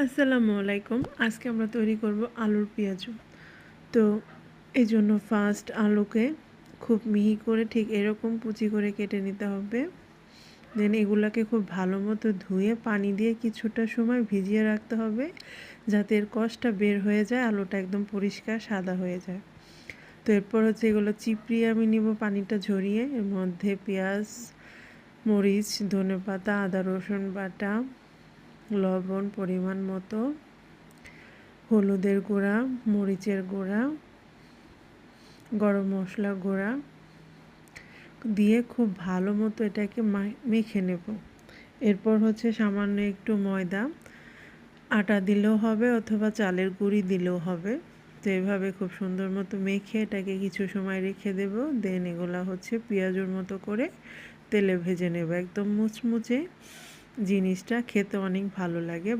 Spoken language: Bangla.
আসসালামু আলাইকুম। আজকে আমরা তৈরি করব আলুর পেঁয়াজু। তো এই জন্য ফার্স্ট আলুকে খুব মিহি করে ঠিক এরকম কুচি করে কেটে নিতে হবে। দেন এগুলাকে খুব ভালো মতো ধুয়ে পানি দিয়ে কিছুটা সময় ভিজিয়ে রাখতে হবে, যাতে এর কষটা বের হয়ে যায়, আলুটা একদম পরিষ্কার সাদা হয়ে যায়। তো এরপর হচ্ছে এগুলো চিপড়িয়ে আমি নিব পানিটা ঝরিয়ে। এর মধ্যে পেঁয়াজ, মরিচ, ধনেপাতা, আদা রসুন বাটা, লবণ পরিমাণ মতো, হলুদের গুঁড়া, মরিচের গুঁড়া, গরম মশলা গুঁড়া দিয়ে খুব ভালো মতো এটাকে মেখে নেব। এরপর হচ্ছে সামান্য একটু ময়দা, আটা দিলেও হবে অথবা চালের গুঁড়ি দিলেও হবে। তো এভাবে খুব সুন্দর মতো মেখে এটাকে কিছু সময় রেখে দেব। দেন এগুলা হচ্ছে পেঁয়াজুর মতো করে তেলে ভেজে নেব। একদম মুচমুচে জিনিসটা খেতে অনেক ভালো লাগে।